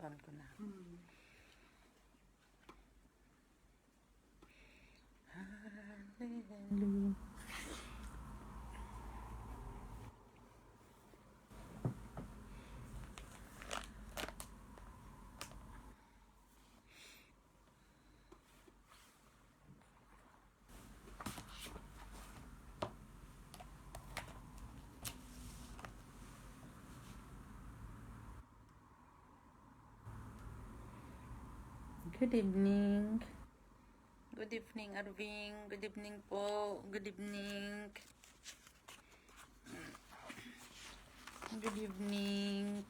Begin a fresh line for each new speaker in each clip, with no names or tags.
on ko na. Hallelujah. Good evening. Good evening, Arving. Good evening po. Good evening. Good evening.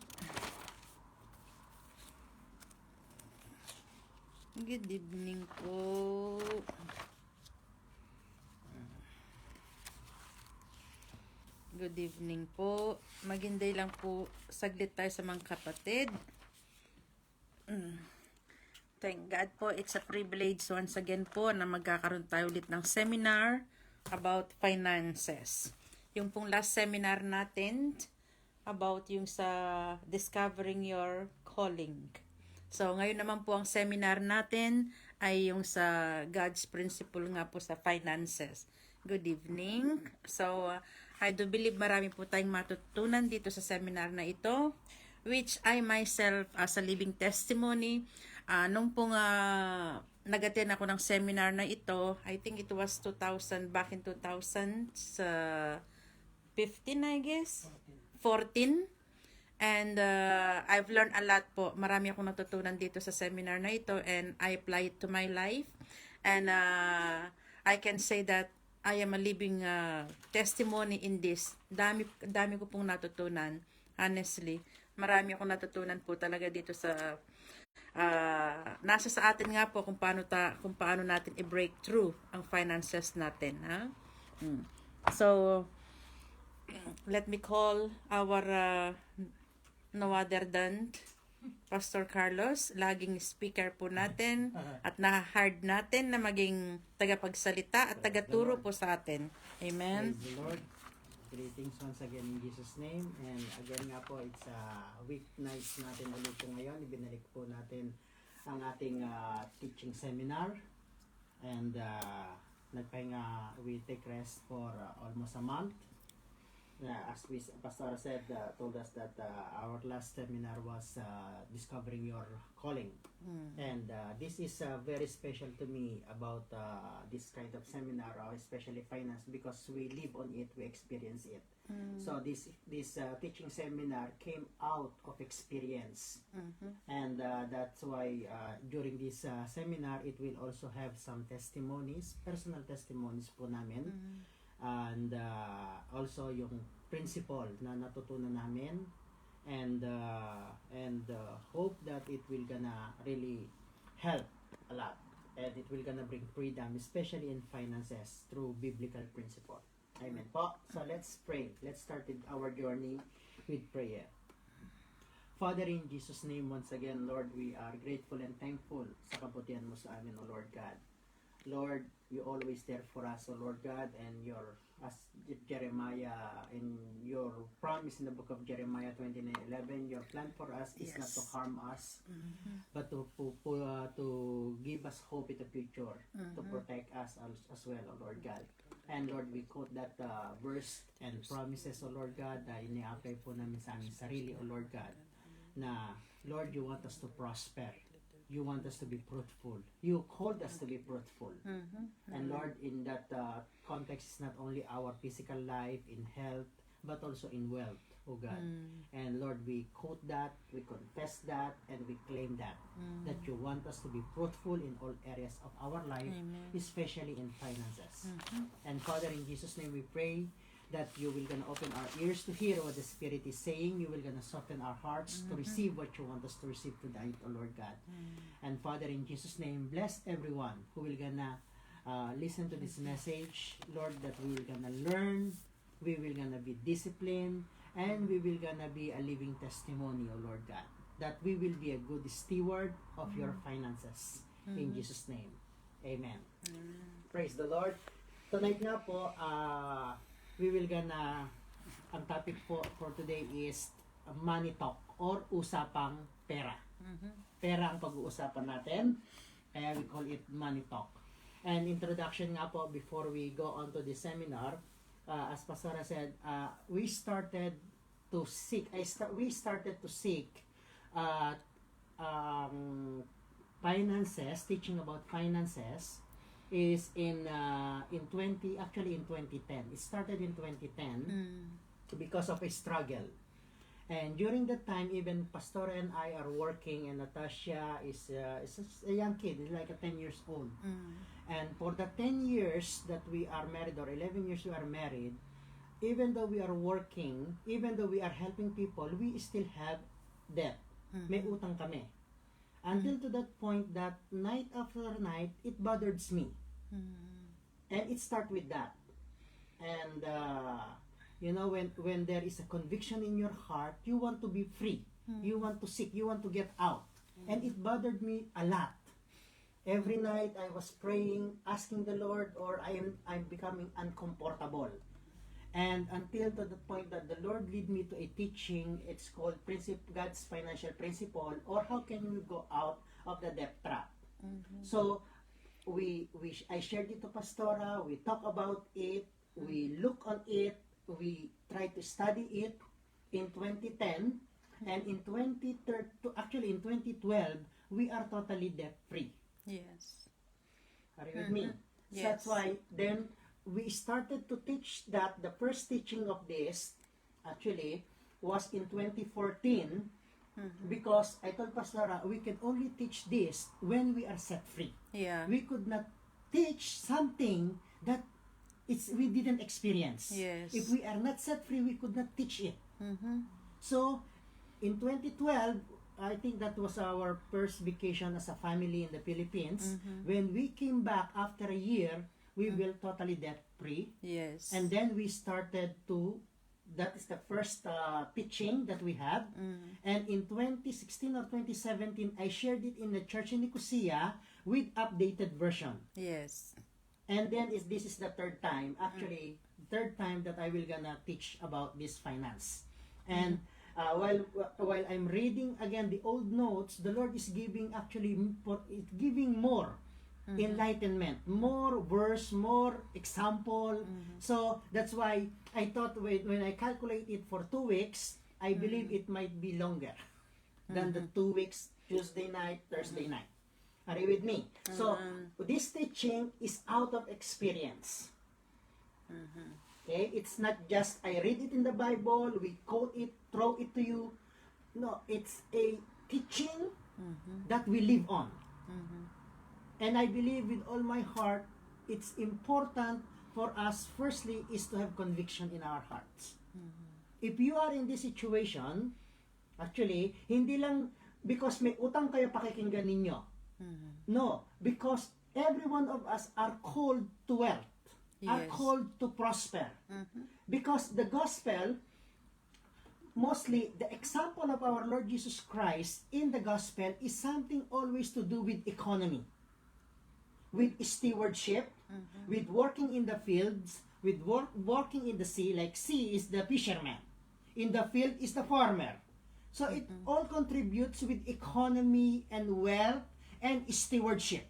Good evening po. Good evening po. Maghinday lang po. Saglit tayo sa mga kapatid. Thank God po, it's a privilege once again po na magkakaroon tayo ulit ng seminar about finances. Yung pong last seminar natin about yung sa discovering your calling. So ngayon naman po ang seminar natin ay yung sa God's principle nga po sa finances. Good evening. So I do believe marami po tayong matutunan dito sa seminar na ito, which I myself as a living testimony, nung pong nag-attend ako ng seminar na ito, I think it was 2000, back in 2015 I guess, 14. And I've learned a lot po. Marami akong natutunan dito sa seminar na ito and I apply it to my life. And I can say that I am a living testimony in this. Dami ko pong natutunan, honestly. Marami akong natutunan po talaga dito sa nasa sa atin nga po kung paano natin i-break through ang finances natin, ha? So let me call our no other than Pastor Carlos, laging speaker po natin at na-hard natin na maging tagapagsalita at tagaturo po sa atin. Amen.
Praise the Lord. Greetings once again in Jesus' name. And again nga po, it's weeknight natin ulit po ngayon. Ibinalik po natin ang ating teaching seminar. And nagpahinga, we take rest for almost a month. As Pastor said, told us that our last seminar was discovering your calling. And this is very special to me about this kind of seminar, or especially finance, because we live on it, we experience it. So this teaching seminar came out of experience. And that's why during this seminar, it will also have some testimonies, personal testimonies po namin. And also yung principle na natutunan namin, and hope that it will gonna really help a lot, and it will gonna bring freedom, especially in finances, through biblical principle. Amen po. So let's pray. Let's start our journey with prayer. Father, in Jesus' name, once again, Lord, we are grateful and thankful sa kabutihan mo sa amin, O Lord God. Lord, you always there for us, O Lord God, and as Jeremiah, in your promise in the book of Jeremiah 29:11, your plan for us is not to harm us, but to give us hope in the future, to protect us as well, O Lord God. And Lord, we quote that verse and promises, O Lord God, na ini-apply po namin sa aming sarili, O Lord God, na Lord, you want us to prosper. You want us to be fruitful. You called us to be fruitful. And Lord, in that context, is not only our physical life, in health, but also in wealth, oh God. And Lord, we quote that, we confess that, and we claim that. That you want us to be fruitful in all areas of our life, especially in finances. And Father, in Jesus' name we pray that you will gonna open our ears to hear what the Spirit is saying. You will gonna soften our hearts to receive what you want us to receive tonight, O Lord God. And Father, in Jesus' name, bless everyone who will gonna listen to this message, Lord, that we will gonna learn, we will gonna be disciplined, and we will gonna be a living testimony, O Lord God. That we will be a good steward of your finances. In Jesus' name, Amen. Praise the Lord. Tonight nga po, we will gonna, ang topic for today is money talk or usapang pera. Pera ang pag-uusapan natin. Kaya we call it Money Talk. And introduction nga po before we go on to the seminar, as Pastora said, we started to seek. We started to seek finances, teaching about finances, is in 2010. It started in 2010 because of a struggle. And during that time, even Pastora and I are working, and Natasha is a young kid, like 10 years old. And for the 10 years that we are married, or 11 years we are married, even though we are working, even though we are helping people, we still have debt. May utang kami. Until to that point that night after night, it bothers me. And it starts with that. And when there is a conviction in your heart, you want to be free. You want to seek. You want to get out. And it bothered me a lot. Every night I was praying, asking the Lord, or I'm becoming uncomfortable. And until to the point that the Lord lead me to a teaching, it's called God's Financial Principle, or how can we go out of the debt trap. So I shared it to Pastora, we talk about it, we look on it, we try to study it in 2010, and in 2012, we are totally debt free.
Yes.
Are you with me?
Yes.
So that's why then we started to teach that. The first teaching of this actually was in 2014, because I told Pastora, we can only teach this when we are set free.
Yeah.
We could not teach something that we didn't experience.
Yes.
If we are not set free, we could not teach it. So in 2012, I think that was our first vacation as a family in the Philippines. When we came back after a year, we were totally debt free.
Yes.
And then we started to, that is the first teaching that we had. And in 2016 or 2017, I shared it in the church in Nicosia with updated version.
Yes.
And then this is the third time, actually, third time that I will gonna teach about this finance. And while I'm reading again the old notes, the Lord is giving giving more enlightenment, more verse, more example. So that's why I thought when I calculate it for 2 weeks, I believe it might be longer than the 2 weeks, Tuesday night, Thursday night. Are you with me? So this teaching is out of experience. Okay, it's not just I read it in the Bible, we quote it, throw it to you. No, it's a teaching that we live on. And I believe with all my heart, it's important for us, firstly, is to have conviction in our hearts. If you are in this situation, actually, hindi lang because may utang kayo pakikinggan ninyo. No, because every one of us are called to wealth, are called to prosper. Because the gospel, mostly the example of our Lord Jesus Christ in the gospel is something always to do with economy, with stewardship, with working in the fields, with working in the sea. Like sea is the fisherman, in the field is the farmer. So it all contributes with economy and wealth and stewardship.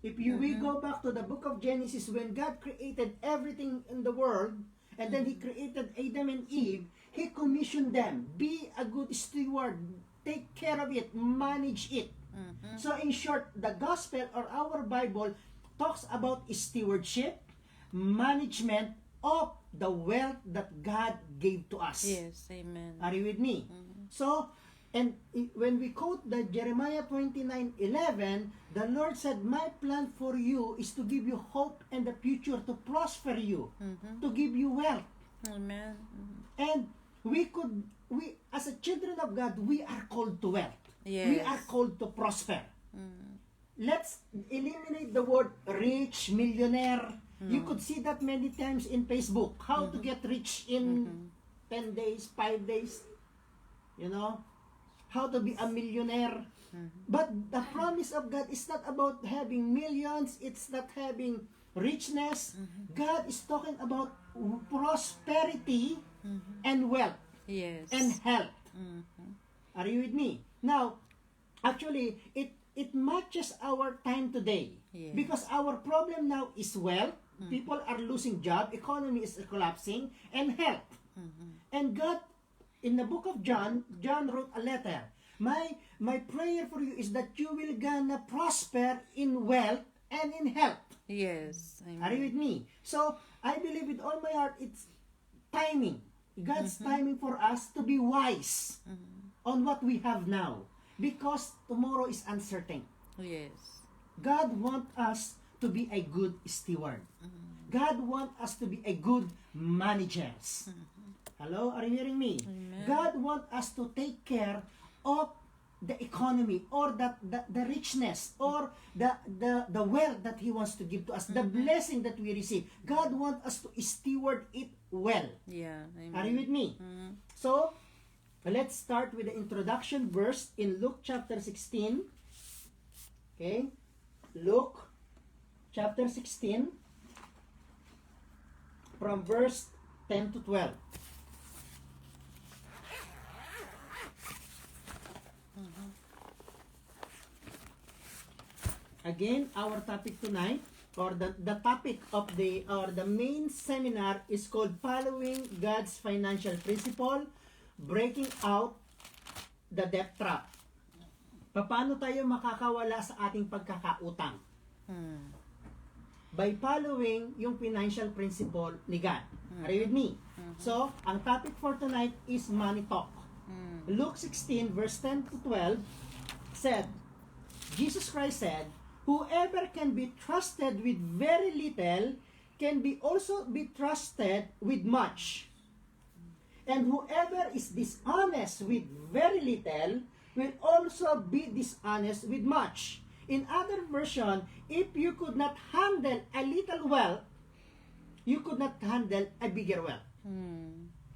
If we go back to the book of Genesis, when God created everything in the world, and then He created Adam and Eve, He commissioned them, be a good steward, take care of it, manage it. So in short, the gospel or our Bible talks about stewardship, management of the wealth that God gave to us.
Yes, amen.
Are you with me? So, and when we quote the Jeremiah 29:11, the Lord said, my plan for you is to give you hope and the future, to prosper you, to give you wealth.
Amen.
And we as a children of God, we are called to wealth.
Yes.
We are called to prosper. Let's eliminate the word rich, millionaire. You could see that many times in Facebook. How to get rich in 10 days, 5 days. You know? How to be a millionaire. But the promise of God is not about having millions. It's not having richness. God is talking about prosperity and wealth
Yes.
and health. Are you with me? Now, actually, it matches our time today.
Yes.
Because our problem now is wealth, people are losing job, economy is collapsing, and health. And God, in the book of John, John wrote a letter. My prayer for you is that you will gonna prosper in wealth and in health.
Yes. Amen.
Are you with me? So, I believe with all my heart, it's timing. God's timing for us to be wise on what we have now. Because tomorrow is uncertain.
Yes.
God wants us to be a good steward. God wants us to be a good managers. Hello, are you hearing me?
Amen.
God wants us to take care of the economy or the richness or the wealth that He wants to give to us, the blessing that we receive. God wants us to steward it well.
Yeah. Amen.
Are you with me? So, let's start with the introduction verse in Luke chapter 16. Okay? Luke chapter 16 from verse 10 to 12. Again, our topic tonight, or the topic of the main seminar is called Following God's Financial Principle, Breaking Out the Debt Trap. Paano tayo makakawala sa ating pagkakautang? By following yung financial principle ni God. Are you with me? So, ang topic for tonight is money talk. Luke 16 verse 10 to 12 said, Jesus Christ said, whoever can be trusted with very little can be also be trusted with much. And whoever is dishonest with very little will also be dishonest with much. In other version, if you could not handle a little wealth, you could not handle a bigger wealth.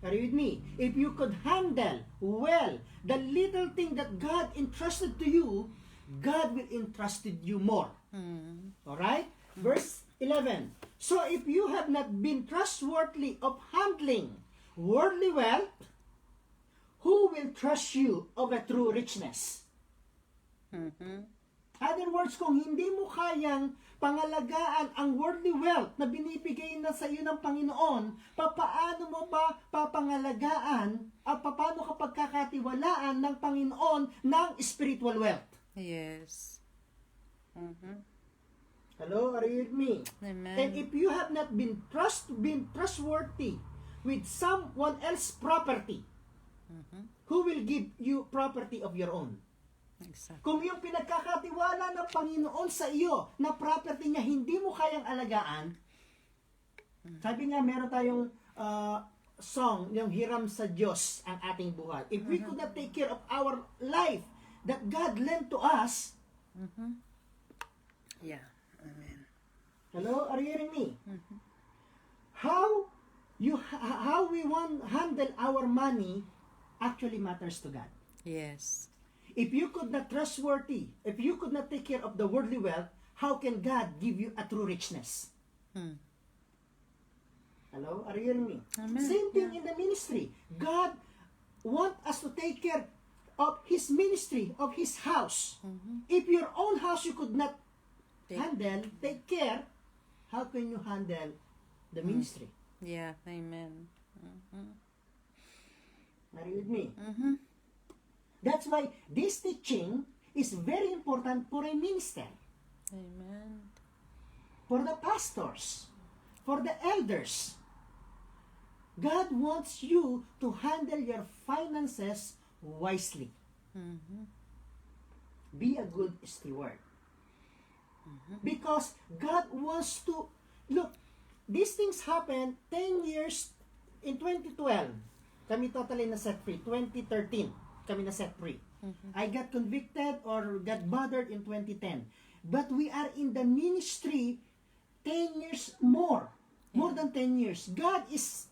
Are you with me? If you could handle well the little thing that God entrusted to you, God will entrusted you more. Alright? Verse 11. So if you have not been trustworthy of handling worldly wealth, who will trust you of a true richness? Other words, kung hindi mo kayang pangalagaan ang worldly wealth na binibigay na sa iyo ng Panginoon, papaano mo ba papangalagaan at paano ka pagkakatiwalaan ng Panginoon ng spiritual wealth?
Yes.
Hello, are you with me?
Amen.
And if you have not been trustworthy with someone else's property, who will give you property of your own?
Exactly.
Kung yung pinagkakatiwala ng Panginoon sa iyo na property niya hindi mo kayang alagaan, sabi nga meron tayong song, yung hiram sa Diyos ang ating buhay. If we could not take care of our life that God lent to us,
Yeah. Amen.
hello, are you hearing me? How we handle our money actually matters to God.
Yes.
If you could not trustworthy, if you could not take care of the worldly wealth, how can God give you a true richness? Hello, are you hearing me?
Amen.
Same thing in the ministry. God wants us to take care of His ministry, of His house. If your own house you could not take care, how can you handle the ministry?
Yeah. Amen.
Are you with me? That's why this teaching is very important for a minister,
Amen.
for the pastors, for the elders. God wants you to handle your finances wisely. Be a good steward. Because God wants to, look, these things happened 10 years in 2012. Kami totally na set free. 2013, kami na set free. I got convicted or got bothered in 2010. But we are in the ministry 10 years more. More than 10 years. God is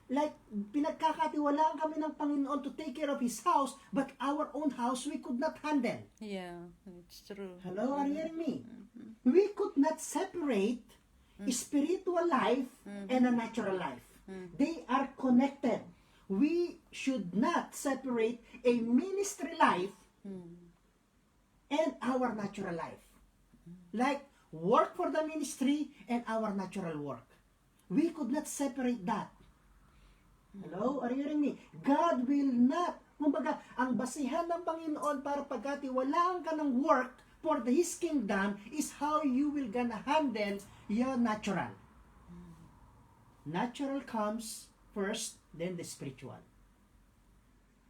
like, pinagkakatiwalaan kami ng Panginoon to take care of His house, but our own house we could not handle.
Yeah. It's true.
Hello, are you hearing me? We could not separate spiritual life and a natural life. They are connected. We should not separate a ministry life and our natural life. Like work for the ministry and our natural work. We could not separate that. Hello? Are you hearing me? God will not. Kumbaga, ang basihan ng Panginoon para pagkatiwalaan ka ng work for His kingdom is how you will gonna handle your natural. Natural comes first, then the spiritual.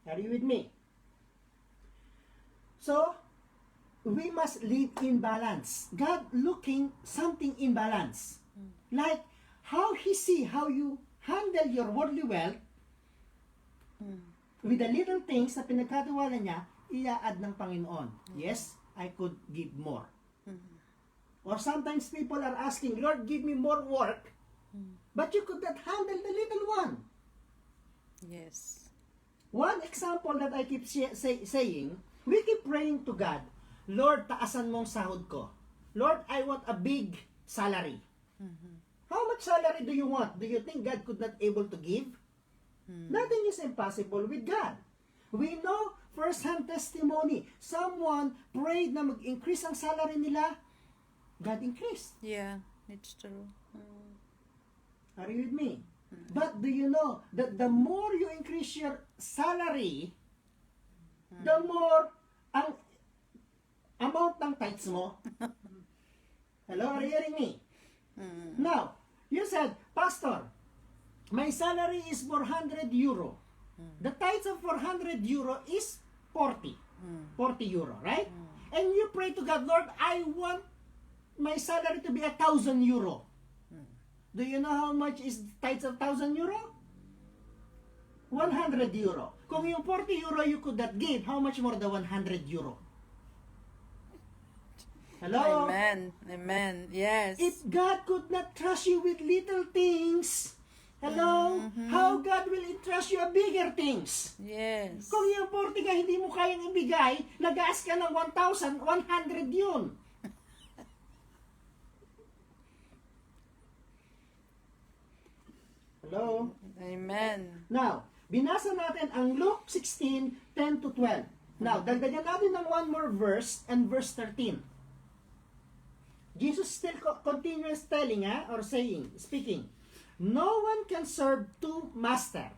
Are you with me? So, we must live in balance. God looking something in balance. Like how He see how you handle your worldly wealth with the little things na pinagkatiwala niya, i-add ng Panginoon. Yes, I could give more. Or sometimes people are asking, Lord, give me more work, but you could not handle the little one.
Yes.
One example that I keep saying, we keep praying to God, Lord, taasan mong sahod ko. Lord, I want a big salary. How much salary do you want? Do you think God could not able to give? Nothing is impossible with God. We know first-hand testimony. Someone prayed na mag-increase ang salary nila. God increased.
Yeah, it's true.
Are you with me? But do you know that the more you increase your salary, the more ang amount ng tithes mo. Hello, are you hearing me? Now, you said, Pastor, my salary is 400 euro. The tithes of 400 euro is 40. 40 euro, right? And you pray to God, Lord, I want my salary to be 1,000 euro. Do you know how much is tithes of 1,000 euro? 100 euro. Kung yung 40 euro you could not give, how much more the 100 euro? Hello?
Amen. Amen. Yes.
If God could not trust you with little things, hello? How God will entrust you a bigger things?
Yes.
Kung yung 40 ka hindi mo kayang ibigay, nag-ask ka ng 1,000, 100 yun. Hello?
Amen.
Now, binasa natin ang Luke 16:10 to 12. Now, dagdagan natin ng one more verse and verse 13. Jesus still continues telling or saying, speaking, no one can serve two masters.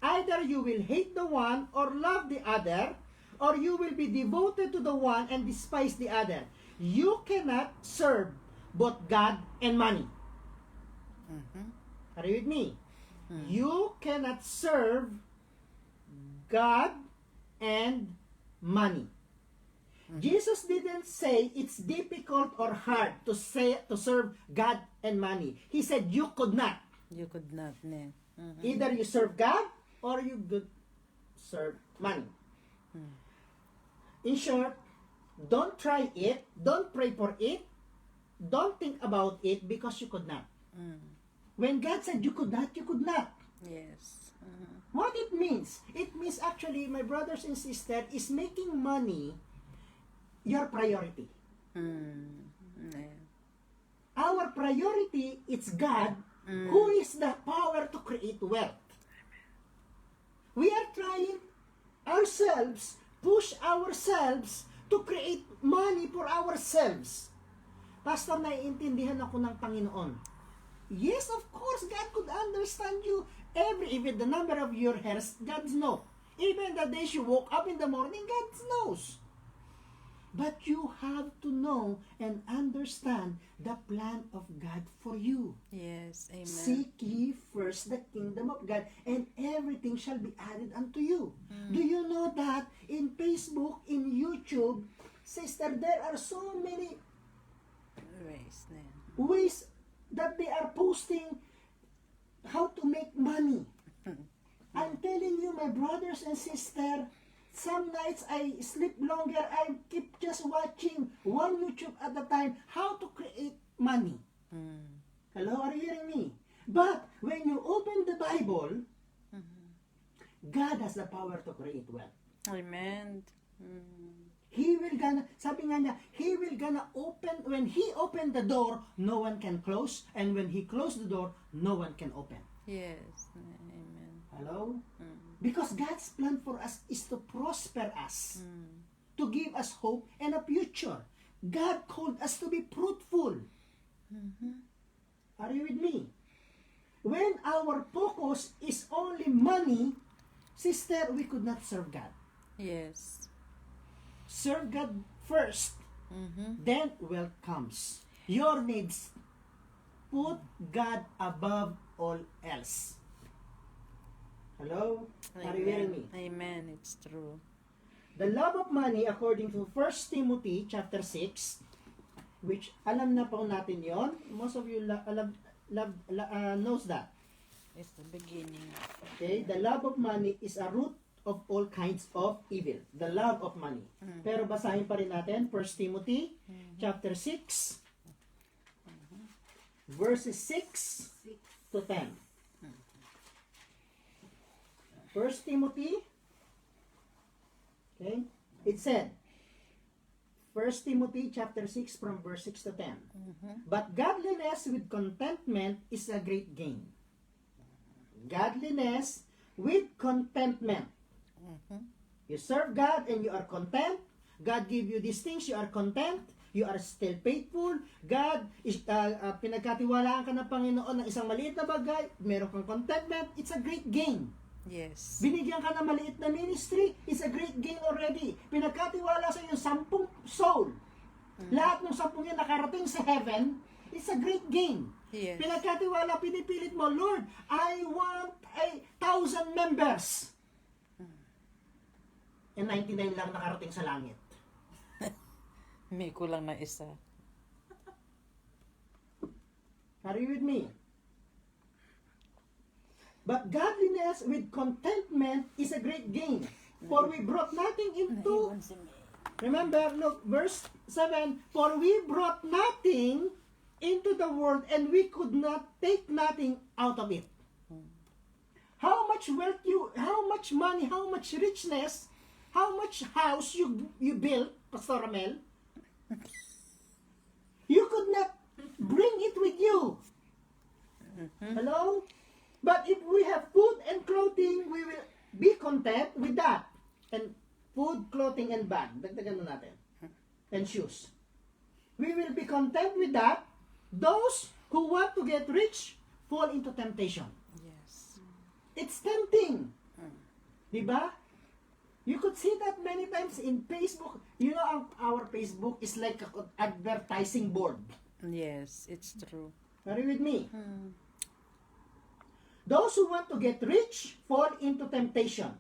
Either you will hate the one or love the other, or you will be devoted to the one and despise the other. You cannot serve both God and money. Are you with me? You cannot serve God and money. Jesus didn't say it's difficult or hard to serve God and money. He said you could not.
You could not. Ne.
Either you serve God or you could serve money. In short, don't try it, don't pray for it, don't think about it because you could not. When God said you could not, you could not.
Yes.
What it means actually, my brothers and sisters, is making money your priority.
Yeah.
Our priority is God, who is the power to create wealth. We are trying ourselves, push ourselves to create money for ourselves. Pastor, naiintindihan ako ng Panginoon. Yes, of course, God could understand you. Even the number of your hairs, God knows. Even the days you woke up in the morning, God knows. But you have to know and understand the plan of God for you.
Yes. Amen.
Seek ye first the kingdom of God, and everything shall be added unto you. Do you know that in Facebook, in YouTube, sister, there are so many ways that they are posting how to make money. I'm telling you, my brothers and sisters, some nights I sleep longer. I keep just watching one YouTube at a time how to create money. Hello, are you hearing me? But when you open the Bible, God has the power to create wealth.
Amen.
He will gonna, sabi nga niya, He will gonna open, when He opened the door, no one can close. And when He closed the door, no one can open.
Yes. Amen.
Hello? Because God's plan for us is to prosper us. to give us hope and a future. God called us to be fruitful. Are you with me? When our focus is only money, sister, we could not serve God.
Yes.
Serve God first, then wealth comes. Your needs. Put God above all else. Hello? Are you hearing me?
Amen. It's true.
The love of money, according to 1 Timothy chapter 6, which alam na po natin yon. Most of you knows that.
It's the beginning.
Okay? The love of money is a root of all kinds of evil. The love of money. Pero basahin pa rin natin 1 Timothy chapter 6, verses 6 to 10. 1 Timothy, okay, it said, 1 Timothy chapter 6 from verse 6 to 10. But godliness with contentment is a great gain. Godliness with contentment. You serve God and you are content. God give you these things, you are content. You are still faithful. God is pinagkatiwalaan ka ng Panginoon ng isang maliit na bagay, meron kang contentment, it's a great gain.
Yes.
Binigyan ka ng maliit na ministry, it's a great gain already. Pinagkatiwala sa iyo 10 soul. Lahat ng 10 yan nakarating sa heaven, it's a great gain.
Yes.
Pinagkatiwala, pinipilit mo, Lord, I want 1,000 members. And 99 lang nakarating sa langit.
May kulang na isa.
Are you with me? But godliness with contentment is a great gain. For we brought nothing into... Remember, look, verse 7. For we brought nothing into the world and we could not take nothing out of it. How much wealth how much money, how much richness, how much house you built, Pastor Ramel, you could not bring it with you. Hello? But if we have food and clothing, we will be content with that. And food, clothing, and bag. Dagdagan na natin. And shoes. We will be content with that. Those who want to get rich fall into temptation.
Yes.
It's tempting. Diba? You could see that many times in Facebook. You know, our Facebook is like an advertising board.
Yes, it's true.
Are you with me? Those who want to get rich fall into temptation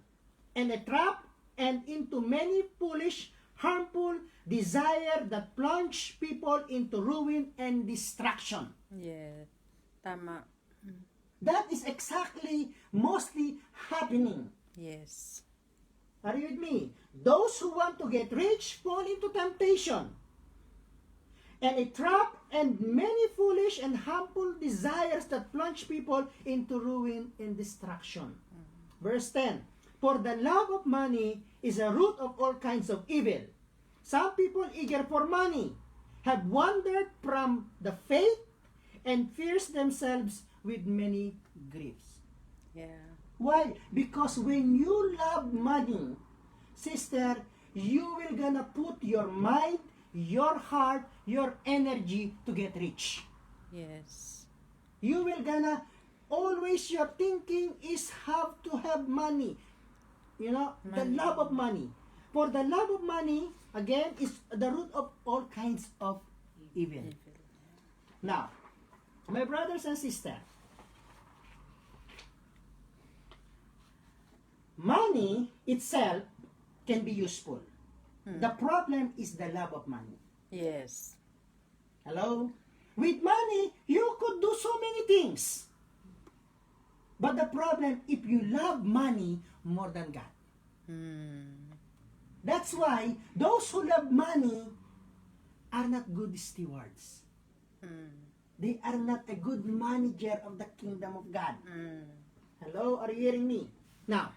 and a trap and into many foolish, harmful desire that plunge people into ruin and destruction.
Yeah. Tama.
That is exactly mostly happening.
Yes.
Are you with me? Those who want to get rich fall into temptation and a trap and many foolish and harmful desires that plunge people into ruin and destruction. Verse 10. For the love of money is a root of all kinds of evil. Some people eager for money have wandered from the faith and pierced themselves with many griefs.
Yeah.
Why? Because when you love money, sister, you will gonna put your mind, your heart, your energy to get rich.
Yes.
You will gonna always your thinking is how to have money. You know, the
Money.
love of money. For the love of money, again, is the root of all kinds of evil. Now, my brothers and sisters, money itself can be useful. The problem is the love of money.
Yes.
Hello? With money, you could do so many things. But the problem, if you love money more than God. That's why those who love money are not good stewards. They are not a good manager of the kingdom of God. Hello? Are you hearing me? Now,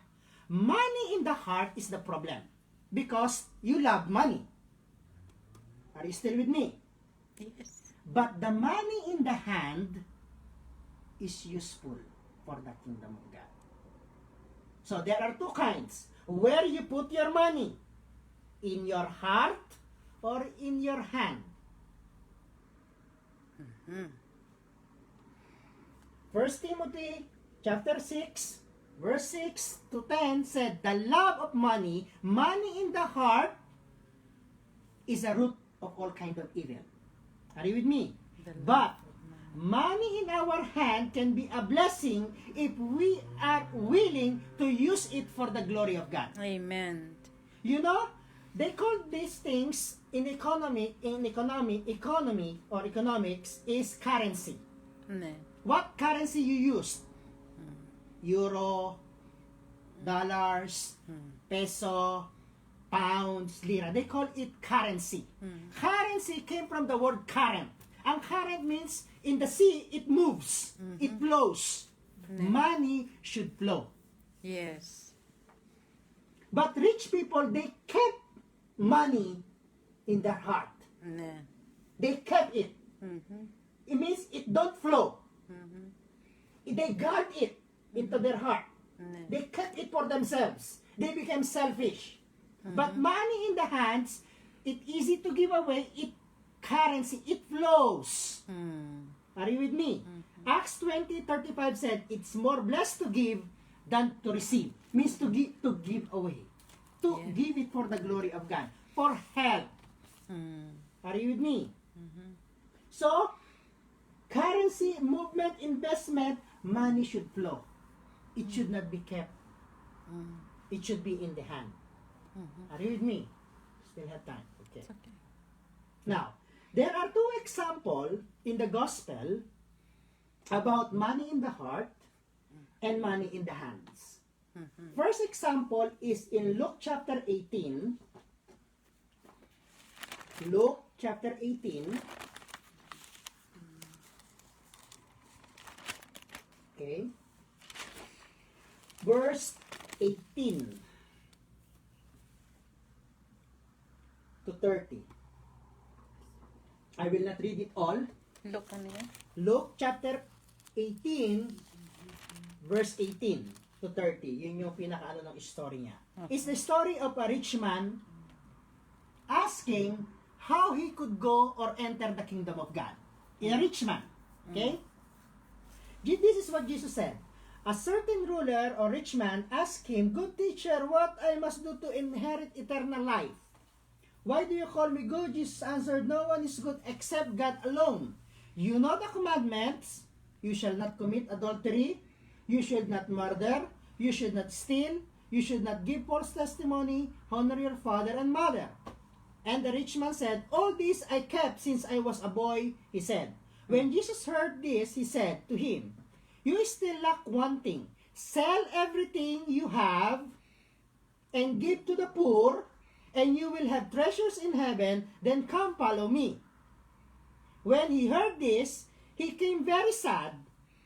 money in the heart is the problem. Because you love money. Are you still with me?
Yes.
But the money in the hand is useful for the kingdom of God. So there are two kinds. Where you put your money. In your heart or in your hand?
Mm.
1 Timothy chapter 6, verse 6 to 10 said, the love of money, money in the heart, is a root of all kind of evil. Are you with me?
The love
But
of
money in our hand can be a blessing if we are willing to use it for the glory of God.
Amen.
You know, they call these things in economy or economics is currency.
Ne.
What currency you use? Euro, dollars, peso, pounds, lira. They call it currency. Currency came from the word current. And current means in the sea, it moves. It flows. Money should flow.
Yes.
But rich people, they kept money in their heart.
Ne.
They kept it.
Mhm.
It means it don't flow.
Mhm.
They guard it into their heart.
Ne.
They kept it for themselves. They became selfish. But money in the hands, it's easy to give away. It currency, it flows.
Mm.
Are you with me? Acts 20:35 said, it's more blessed to give than to receive. Means to give away. To
Yeah.
give it for the glory of God. For help.
Mm.
Are you with me? So, currency, movement, investment, money should flow. It should not be kept. It should be in the hand. Are you with me? Still have time. Okay.
It's okay.
Now, there are two examples in the gospel about money in the heart and money in the hands. First example is in Luke chapter 18. Luke chapter 18. Okay. Verse 18 to 30. I will not read it all.
Look ano yan?
Luke chapter 18, verse 18 to 30. Yun yung pinakaano ng story niya. It's the story of a rich man asking how he could go or enter the kingdom of God. A rich man. Okay? This is what Jesus said. A certain ruler or rich man asked him, good teacher, what I must do to inherit eternal life? Why do you call me good? Jesus answered, no one is good except God alone. You know the commandments. You shall not commit adultery. You should not murder. You should not steal. You should not give false testimony. Honor your father and mother. And the rich man said, all these I kept since I was a boy, he said. When Jesus heard this, he said to him, you still lack one thing. Sell everything you have and give to the poor, and you will have treasures in heaven. Then come follow me. When he heard this, he became very sad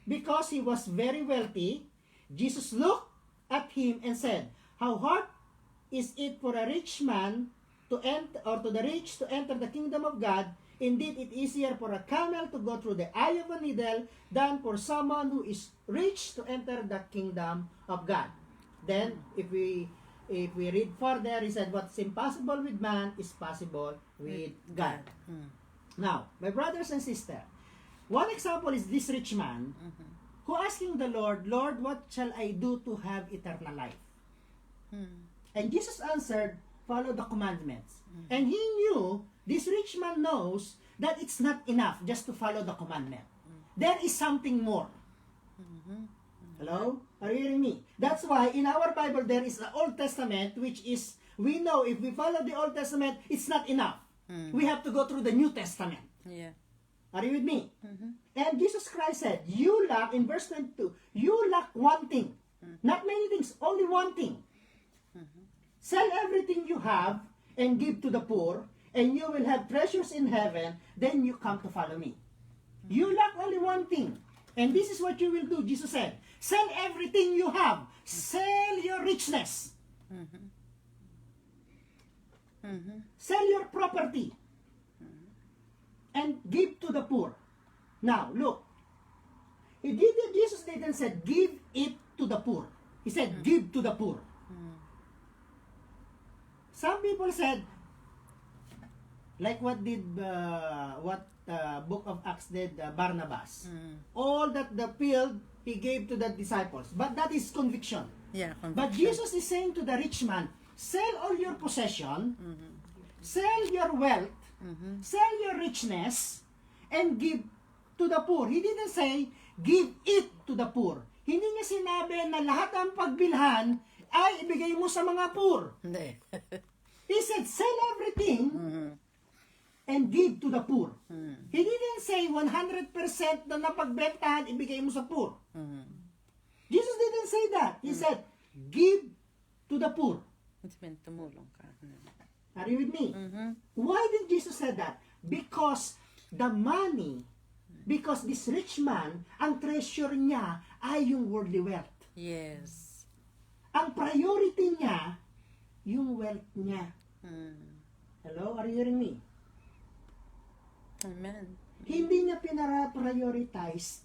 because he was very wealthy. Jesus looked at him and said, how hard is it for a rich man to enter, or to the rich to enter the kingdom of God? Indeed, it is easier for a camel to go through the eye of a needle than for someone who is rich to enter the kingdom of God. Then, if we read further, he said, what's impossible with man is possible with God. Now, my brothers and sisters, one example is this rich man who asking the Lord, Lord, what shall I do to have eternal life? And Jesus answered, follow the commandments. And he knew, this rich man knows that it's not enough just to follow the commandment. There is something more. Hello? Are you hearing me? That's why in our Bible there is the Old Testament, which is, we know if we follow the Old Testament, it's not enough. We have to go through the New Testament.
Yeah.
Are you with me? And Jesus Christ said, you lack, in verse 22, you lack one thing. Not many things, only one thing. Sell everything you have and give to the poor, and you will have treasures in heaven. Then you come to follow me. You lack only one thing. And this is what you will do, Jesus said. Sell everything you have. Sell your richness. Sell your property. And give to the poor. Now, look. Jesus didn't say, give it to the poor. He said, give to the poor. some people said, like what did Book of Acts did Barnabas. All that the field he gave to the disciples. But that is conviction.
Yeah,
But Jesus is saying to the rich man, sell all your possession, sell your wealth, sell your richness, and give to the poor. He didn't say, give it to the poor. Hindi niya sinabi na lahat ng pagbilhan ay ibigay mo sa mga poor.
Hindi.
He said, sell everything and give to the poor. He didn't say 100% na napagbentahan, ibigay mo sa poor. Jesus didn't say that. He said, give to the poor.
It's meant tumulong ka.
Are you with me? Why did Jesus say that? Because the money, because this rich man, ang treasure niya ay yung worldly wealth.
Yes.
Ang priority niya, yung wealth niya. Hello? Are you hearing me?
Amen.
Hindi niya pinara-prioritize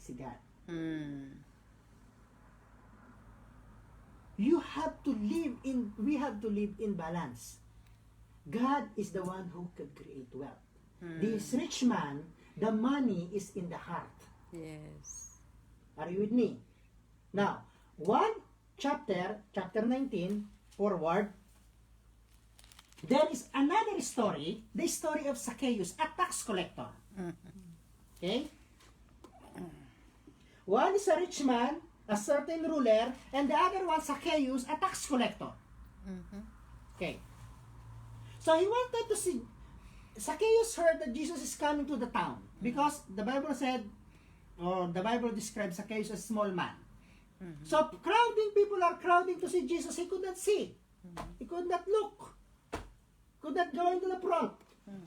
si God. We have to live in balance. God is the one who could create wealth. This rich man, the money is in the heart.
Yes.
Are you with me? Now, chapter 19, forward, there is another story, the story of Zacchaeus, a tax collector. Okay? One is a rich man, a certain ruler, and the other one, Zacchaeus, a tax collector. Okay. So he wanted to see, Zacchaeus heard that Jesus is coming to the town because the Bible said, or the Bible describes Zacchaeus as a small man. So people are crowding to see Jesus. He could not see. He could not look. Could not go into the front.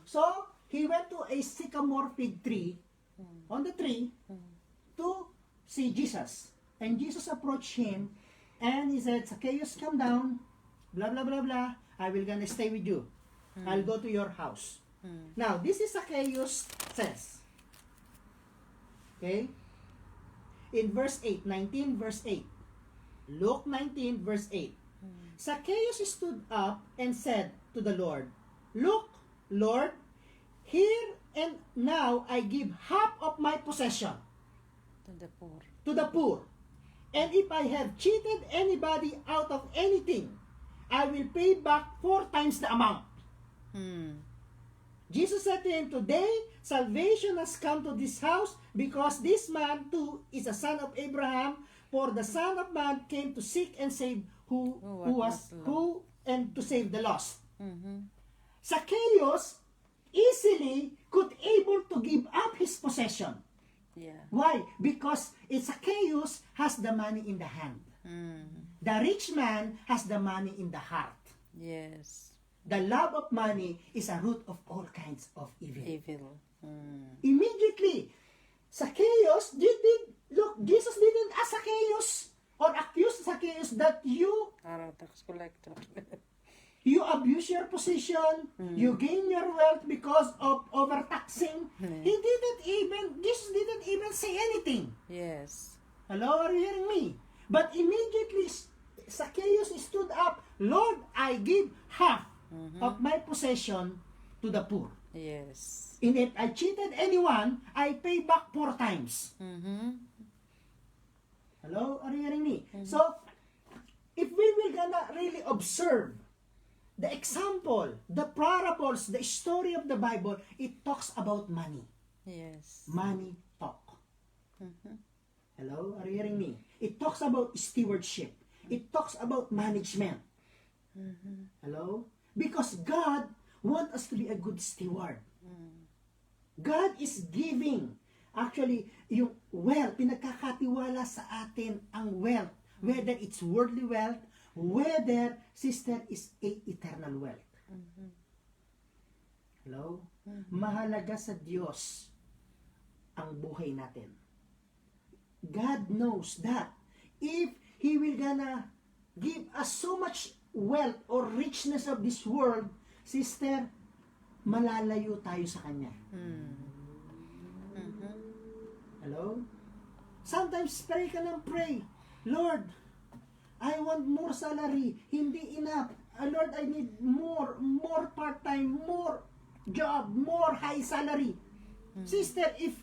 So he went to a sycamore fig tree, on the tree, to see Jesus. And Jesus approached him and he said, Zacchaeus, come down, blah, blah, blah, blah. I will gonna stay with you. I'll go to your house. Now, this is Zacchaeus says. Okay? In verse 8, 19 verse 8. Luke 19 verse 8. Zacchaeus stood up and said to the Lord, look, Lord, here and now I give half of my possession
To the poor.
to the poor. And if I have cheated anybody out of anything, I will pay back 4 times the amount. Jesus said to him, today salvation has come to this house because this man too is a son of Abraham. For the Son of Man came to seek and save and to save the lost. Zacchaeus easily could able to give up his possession.
Yeah.
Why? Because Zacchaeus has the money in the hand. The rich man has the money in the heart.
Yes.
The love of money is a root of all kinds of evil.
Evil.
Immediately, Zacchaeus Jesus didn't ask Zacchaeus or accuse Zacchaeus that you
Tax collector.
abuse your position, you gain your wealth because of overtaxing. Jesus didn't even say anything.
Yes.
Hello, are you hearing me? But immediately, Zacchaeus stood up, Lord, I give half of my possession to the poor.
Yes.
And if I cheated anyone, I pay back 4 times. Hello, are you hearing me? So, if we will gonna really observe the example, the parables, the story of the Bible, it talks about money.
Yes.
Money talk. Hello, are you hearing me? It talks about stewardship. It talks about management. Hello? Because God wants us to be a good steward. God is giving. Actually, yung wealth, pinagkakatiwala sa atin ang wealth. Whether it's worldly wealth, whether, sister, is a eternal wealth. Hello? Mahalaga sa Diyos ang buhay natin. God knows that if He will gonna give us so much wealth or richness of this world, sister, malalayo tayo sa Kanya. Hello? Sometimes pray ka ng pray. Lord, I want more salary. Hindi enough. Lord, I need more part-time, more job, more high salary. Sister, if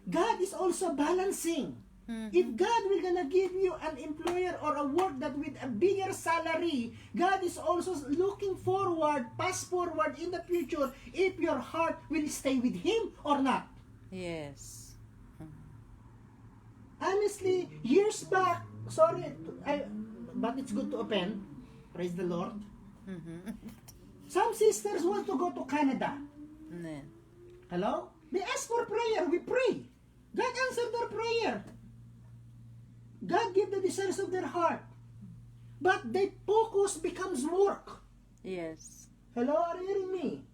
God is also balancing, if God will gonna give you an employer or a work that with a bigger salary, God is also looking forward, pass forward in the future, if your heart will stay with Him or not.
Yes.
Honestly, years back, but it's good to open. Praise the Lord. Some sisters want to go to Canada.
Amen.
Hello? They ask for prayer. We pray. God answered their prayer. God give the desires of their heart. But their focus becomes work.
Yes.
Hello? Are you hearing me?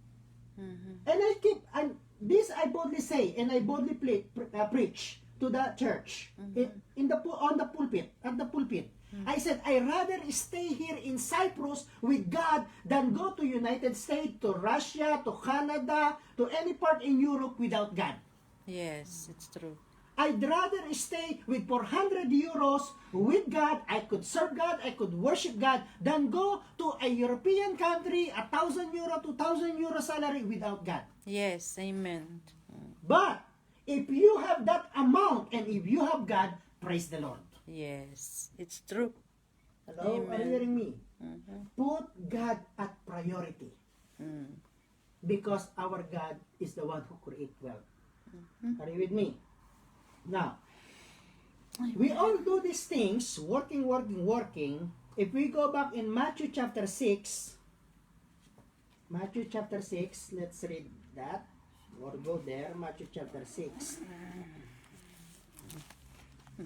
Mm-hmm.
And this I boldly say, and I boldly preach to the church on the pulpit, at the pulpit. I said, I rather stay here in Cyprus with God than go to United States, to Russia, to Canada, to any part in Europe without God.
Yes, it's true.
I'd rather stay with 400 euros with God. I could serve God, I could worship God, than go to a European country, 1,000 euro, 2,000 euro salary without God.
Yes, amen.
But if you have that amount and if you have God, praise the Lord.
Yes, it's true.
Hello?
Amen.
Are you hearing me?
Mm-hmm.
Put God at priority. Because our God is the one who creates wealth. Are you with me? Now, we all do these things, working. If we go back in Matthew chapter 6, let's read that. Or go there, Matthew chapter 6.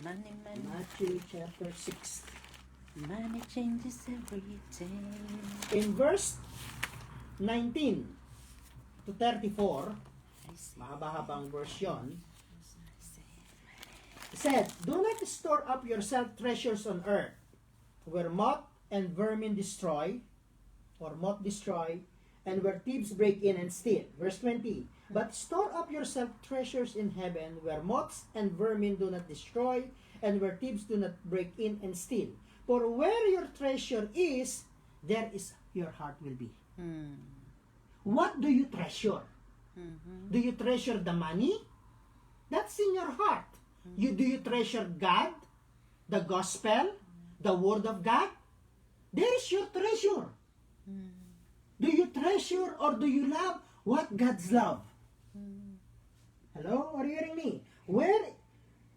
Money.
Matthew chapter 6.
Money changes everything.
In verse 19 to 34,
I see.
mahaba-habang verse yun,
I see.
said, do not store up yourself treasures on earth, where moth and vermin destroy, and where thieves break in and steal. Verse 20, but store up yourself treasures in heaven, where moths and vermin do not destroy, and where thieves do not break in and steal. For where your treasure is, there is your heart will be. What do you treasure? Do you treasure the money? That's in your heart. Do you treasure God, the gospel, the word of God? There is your treasure. Do you treasure or do you love what God's love? Hello? Are you hearing me? Where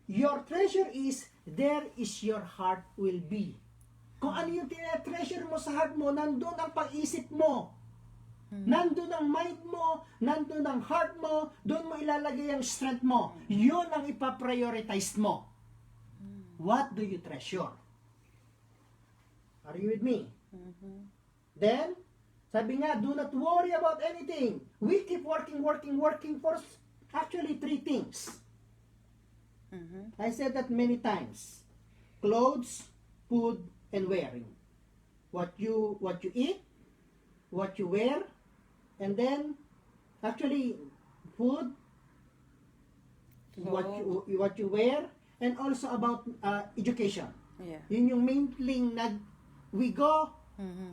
your treasure is, there is your heart will be. Kung ano yung treasure mo sa heart mo, nandun ang pag-isip mo. Nandun ang mind mo, nandun ang heart mo, doon mo ilalagay ang strength mo. Yun ang ipaprioritize mo. What do you treasure? Are you with me? Then, sabi nga, do not worry about anything. We keep working for actually 3 things. I said that many times. Clothes, food, and wearing. What you eat, what you wear, and then actually food, what you wear, and also about education.
Yeah.
Yun yung main thing na we go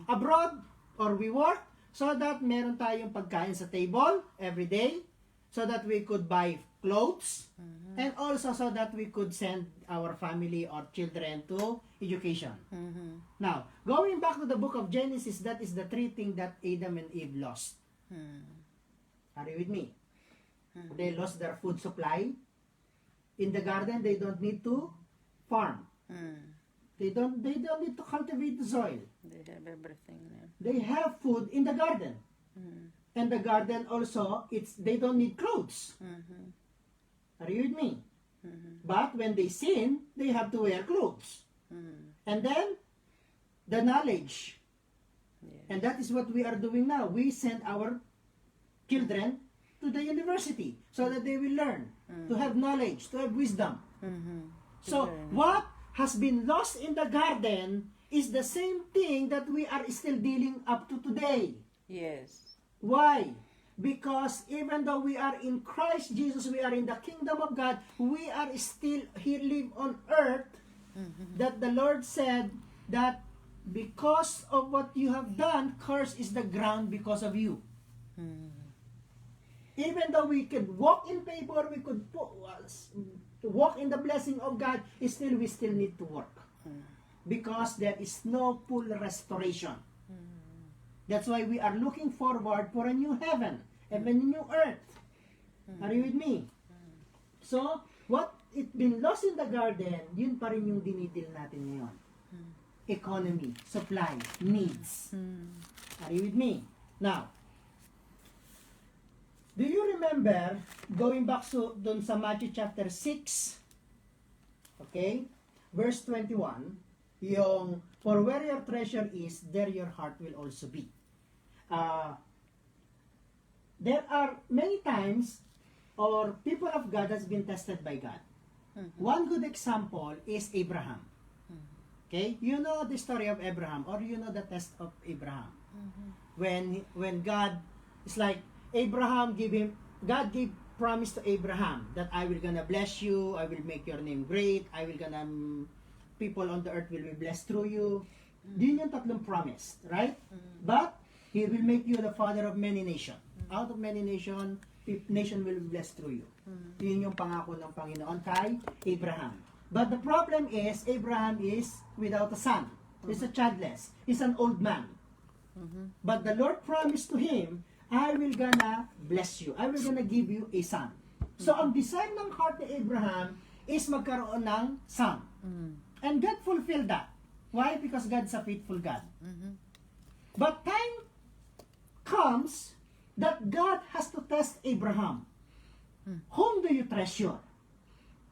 abroad or we work so that meron tayong pagkain sa table every day, so that we could buy clothes, and also so that we could send our family or children to education. Now, going back to the book of Genesis, that is the 3 things that Adam and Eve lost. Are you with me? They lost their food supply. In the garden, they don't need to farm. They don't need to cultivate the soil.
They have everything now.
They have food in the garden. And the garden also, they don't need clothes. Are you with me? But when they sin, they have to wear clothes. And then, the knowledge.
Yeah.
And that is what we are doing now. We send our children to the university so that they will learn, to have knowledge, to have wisdom. So, what has been lost in the garden is the same thing that we are still dealing up to today.
Yes.
Why? Because even though we are in Christ Jesus, we are in the kingdom of God, we are still here live on earth, that the Lord said that because of what you have done, cursed is the ground because of you. Even though we could walk in favor, we could walk in the blessing of God, we still need to work. Because there is no full restoration. That's why we are looking forward for a new heaven and a new earth. Are you with me? So, what it been lost in the garden, yun pa rin yung dinidil natin ngayon. Economy, supply, needs. Are you with me? Now, do you remember, going back to dun sa Matthew chapter 6, okay, verse 21, yung, for where your treasure is, there your heart will also be. There are many times, or people of God has been tested by God. One good example is Abraham. Okay, you know the story of Abraham, or you know the test of Abraham. When God, it's like God gave promise to Abraham that I will gonna bless you, I will make your name great, I will gonna people on the earth will be blessed through you. Yun yung tatlong promise, right? But He will make you the father of many nations. Out of many nation will be blessed through you. Yun yung pangako ng Panginoon kay Abraham. But the problem is, Abraham is without a son. He's a childless. He's an old man. But the Lord promised to him, I will gonna bless you. I will gonna give you a son. So, ang desire ng heart ni Abraham is magkaroon ng son. And God fulfilled that. Why? Because God's a faithful God. But time comes that God has to test Abraham. Whom do you treasure?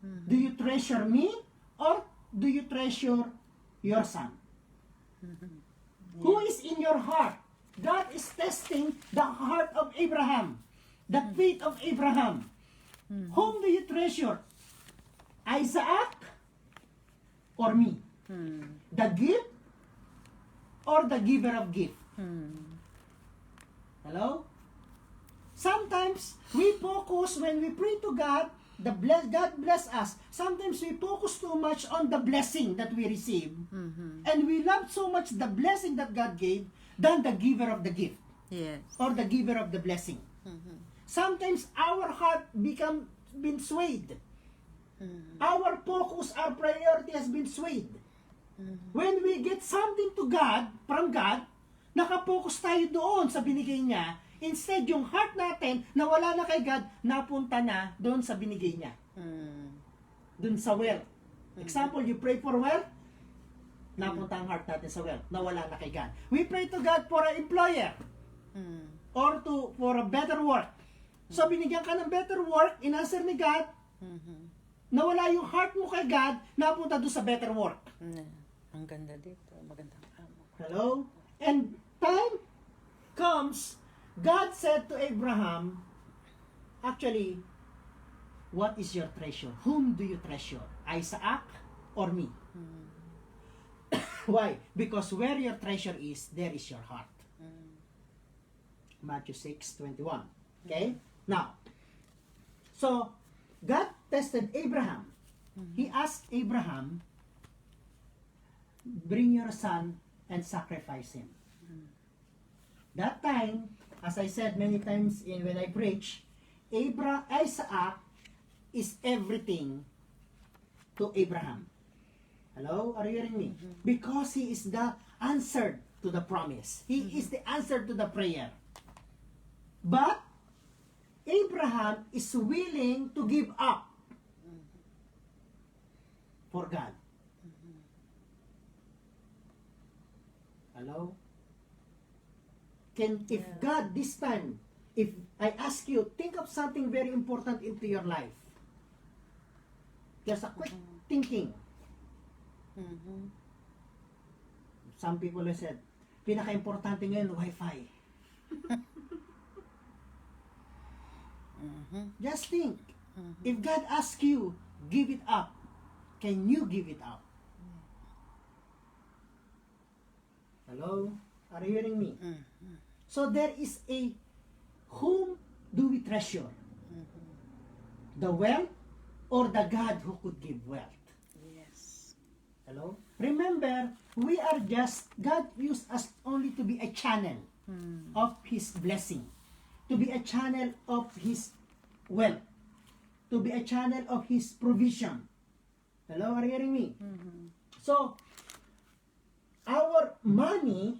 Do you treasure me, or do you treasure your son? Who is in your heart? God is testing the heart of Abraham, the faith of Abraham. Whom do you treasure? Isaac or me? The gift or the giver of gift? Hello? Sometimes we focus when we pray to God, God bless us. Sometimes we focus too much on the blessing that we receive. And we love so much the blessing that God gave than the giver of the gift.
Yes.
Or the giver of the blessing. Sometimes our heart been swayed. Our focus, our priority has been swayed. When we get something to God, from God, nakapokus tayo doon sa binigay niya. Instead, yung heart natin na wala na kay God, napunta na doon sa binigay niya. Doon sa wealth. Example, you pray for wealth, napunta ang heart natin sa wealth, na wala na kay God. We pray to God for an employer, or for a better work. So, binigyan ka ng better work, in-answer ni God, nawala yung heart mo kay God, napunta doon sa better work.
Ang ganda dito. Magandang amo.
Hello? And time comes, God said to Abraham, actually, what is your treasure? Whom do you treasure? Isaac or me? Why? Because where your treasure is, there is your heart. Matthew 6:21. Okay? Now, so, God tested Abraham. He asked Abraham, bring your son and sacrifice him. That time, as I said many times when I preach, Isaac is everything to Abraham. Hello? Are you hearing me? Because he is the answer to the promise. He is the answer to the prayer. But Abraham is willing to give up for God. Hello? If God this time, if I ask you, think of something very important into your life. Just a quick thinking. Some people have said, pinaka-importante ngayon, Wi-Fi. Just think. If God asks you, give it up, can you give it up? Hello? Are you hearing me? So there is whom do we treasure? The wealth or the God who could give wealth?
Yes.
Hello? Remember, we are just, God used us only to be a channel of His blessing, to be a channel of His wealth, to be a channel of His provision. Hello, are you hearing me? So, our money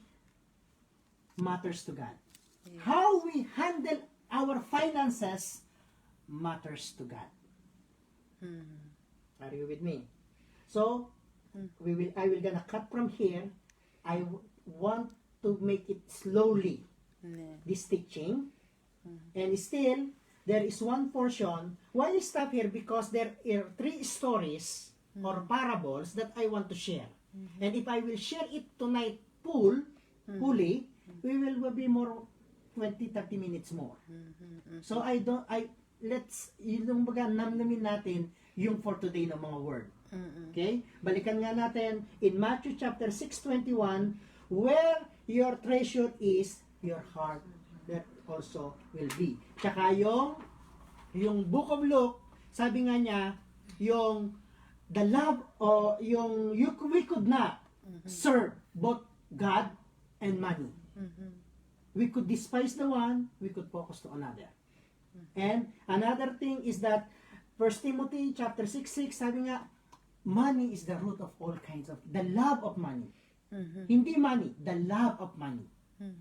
matters to God.
Yes.
How we handle our finances matters to God. Are you with me? So, I will gonna cut from here. Want to make it slowly, this teaching. And still, there is one portion. Why I stop here? Because there are 3 stories or parables that I want to share. And if I will share it tonight fully, we will be more 20-30 minutes more. So let's, yung baga, namnamin natin yung for today ng mga word. Okay? Balikan nga natin in Matthew chapter 6:21, where your treasure is, your heart that also will be. Tsaka yung book of Luke, sabi nga niya, yung the love o we could not serve both God and money. We could despise the one, we could focus to another. And another thing is that 1 Timothy chapter 6:6, sabi nga, money is the root of all kinds of, the love of money. Hindi money, the love of money.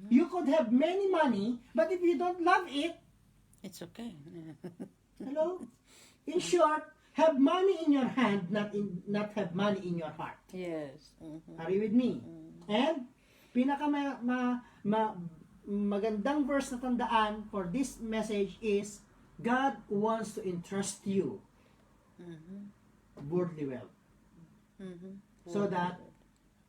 You could have many money, but if you don't love it,
It's okay.
hello? In short, have money in your hand, not have money in your heart.
Yes.
Are you with me? And pinaka magandang verse na tandaan for this message is God wants to entrust you worldly wealth so that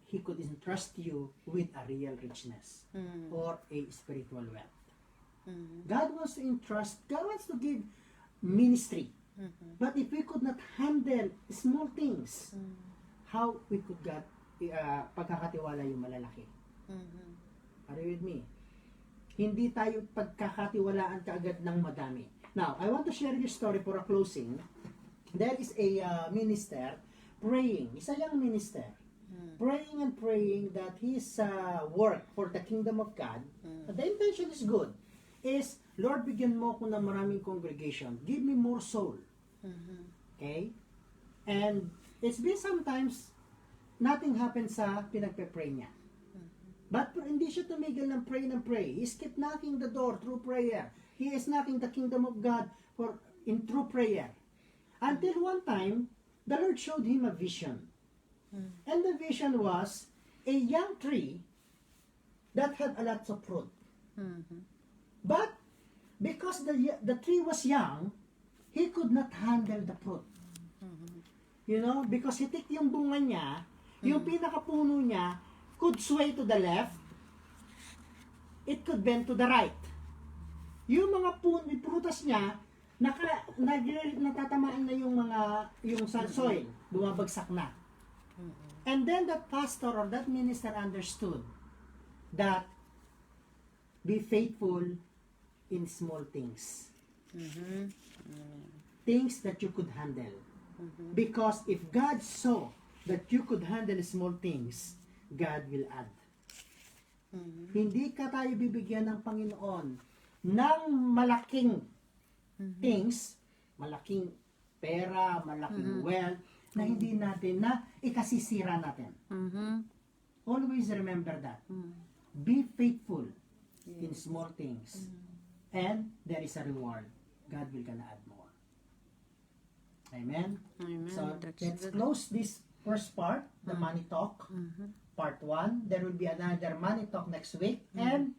He could entrust you with a real richness or a spiritual wealth. God wants to entrust, God wants to give ministry. But if we could not handle small things, how we could get pagkakatiwala yung malalaki? Are you with me? Hindi tayo pagkakatiwalaan kaagad ng madami. Now, I want to share this story for a closing. There is a minister praying. Isa young minister. Praying and praying that his work for the kingdom of God, the intention is good, is, Lord, bigyan mo ako ng maraming congregation. Give me more soul. Okay? And it's been sometimes, nothing happens sa pinagpe-pray niya. But hindi siya tumigil ng pray. He kept knocking the door through prayer. He is knocking the kingdom of God in true prayer. Until one time, the Lord showed him a vision. And the vision was a young tree that had a lot of fruit. But because the tree was young, he could not handle the fruit. You know, because hitik yung bunga niya, yung pinakapuno niya could sway to the left, it could bend to the right. Yung mga prutas niya, natatamaan na yung soil, bumabagsak na. And then that pastor or that minister understood that be faithful in small things. Things that you could handle. Because if God saw that you could handle small things, God will add. Hindi ka tayo bibigyan ng Panginoon ng malaking things, malaking pera, malaking wealth, na hindi natin, na ikasisira natin. Always remember that. Be faithful in small things. And there is a reward. God will gonna add more. Amen?
Amen.
So,
That's
let's
good.
close this first part, the money talk. Part 1. There will be another money talk next week. And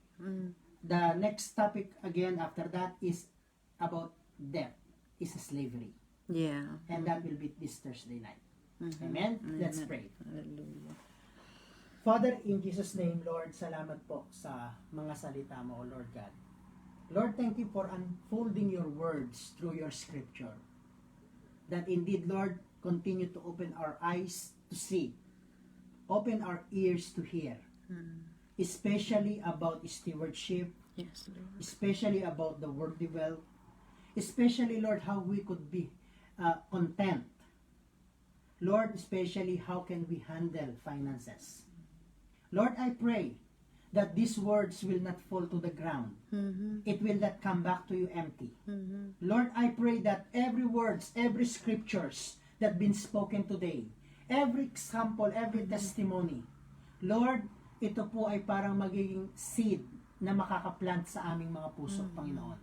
the next topic again after that is about debt. Is slavery.
Yeah.
And that will be this Thursday night. Amen? Let's pray.
Hallelujah.
Father, in Jesus' name, Lord, salamat po sa mga salita mo, O Lord God. Lord, thank you for unfolding your words through your scripture. That indeed, Lord, continue to open our eyes to see. Open our ears to hear. Especially about stewardship.
Yes, Lord.
Especially about the worldly wealth. Especially, Lord, how we could be content. Lord, especially how can we handle finances. Lord, I pray that these words will not fall to the ground. It will not come back to you empty. Lord, I pray that every words, every scriptures that been spoken today, every example, every testimony, Lord, ito po ay parang magiging seed na makakaplant sa aming mga puso, Panginoon.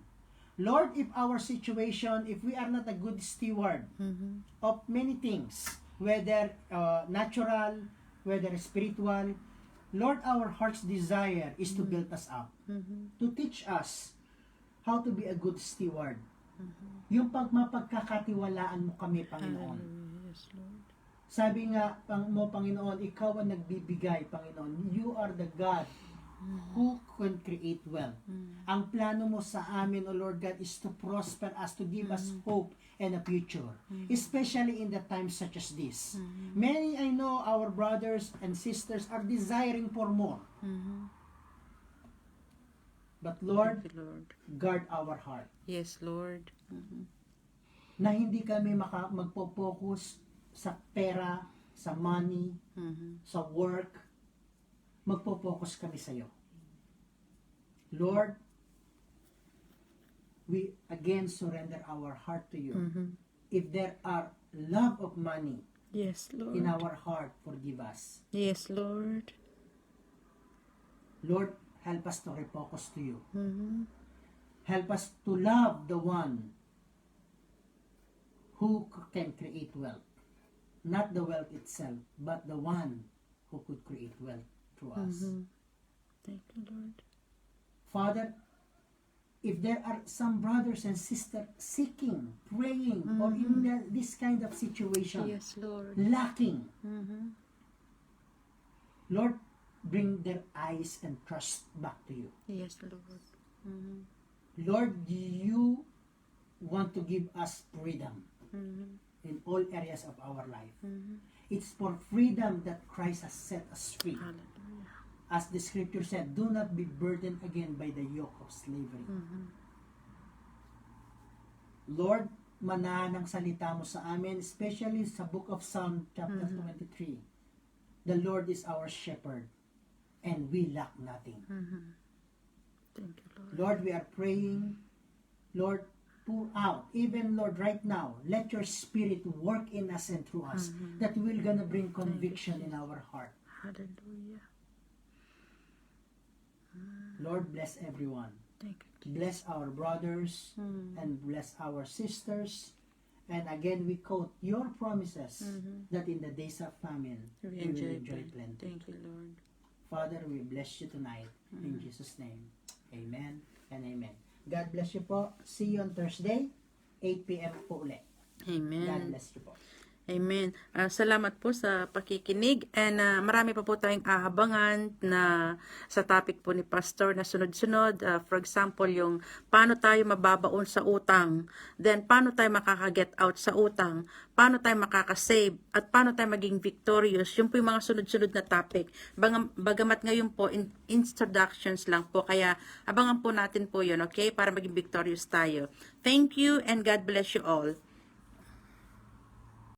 Lord, if our situation, if we are not a good steward of many things, whether natural, whether spiritual, Lord, our heart's desire is to build us up, to teach us how to be a good steward. Yung mapagkakatiwalaan mo kami, Panginoon.
Yes, Lord.
Sabi nga mo, Panginoon, ikaw ang nagbibigay, Panginoon. You are the God who can create wealth. Ang plano mo sa amin, O Lord God, is to prosper us, to give us hope and a future. Especially in the times such as this. Many, I know, our brothers and sisters are desiring for more. But Lord,
Thank you, Lord.
guard our heart.
Yes, Lord.
Na hindi kami magpo-focus sa pera, sa money, sa work. Magpo-focus kami sa iyo. Lord, we again surrender our heart to you. If there are love of money
Yes, Lord.
in our heart, forgive us.
Yes, Lord.
Lord, help us to refocus to you. Help us to love the one who can create wealth. Not the wealth itself, but the one who could create wealth through us.
Thank you, Lord.
Father, if there are some brothers and sisters seeking, praying, or in this kind of situation,
Yes, Lord.
lacking, Lord, bring their eyes and trust back to you.
Yes, Lord.
Lord, you want to give us freedom in all areas of our life. It's for freedom that Christ has set us free.
Hallelujah.
As the scripture said, do not be burdened again by the yoke of slavery. Lord, manahan ang salita mo sa amin, especially sa book of Psalm chapter 23. The Lord is our shepherd, and we lack nothing.
Thank you, Lord.
Lord, we are praying. Lord, pour out. Even, Lord, right now, let your spirit work in us and through us, that will gonna bring conviction in our heart.
Hallelujah.
Lord, bless everyone.
Thank you.
Bless our brothers and bless our sisters. And again, we quote your promises that in the days of famine,
We
we will
enjoy
enjoy
plenty.
plenty.
Thank you, Lord.
Father, we bless you tonight. In Jesus' name. Amen and amen. God bless you po. See you on Thursday, 8 p.m. po ulit. God
Amen.
bless you po.
Amen. Salamat po sa pakikinig and marami pa po tayong aabangan na sa topic po ni Pastor na sunod-sunod. For example, yung paano tayo mababaon sa utang, then paano tayo makaka-get out sa utang, paano tayo makaka-save, at paano tayo maging victorious. Yung po yung mga sunod-sunod na topic. Bagamat ngayon po, introductions lang po, kaya abangan po natin po yun, okay? Para maging victorious tayo. Thank you and God bless you all.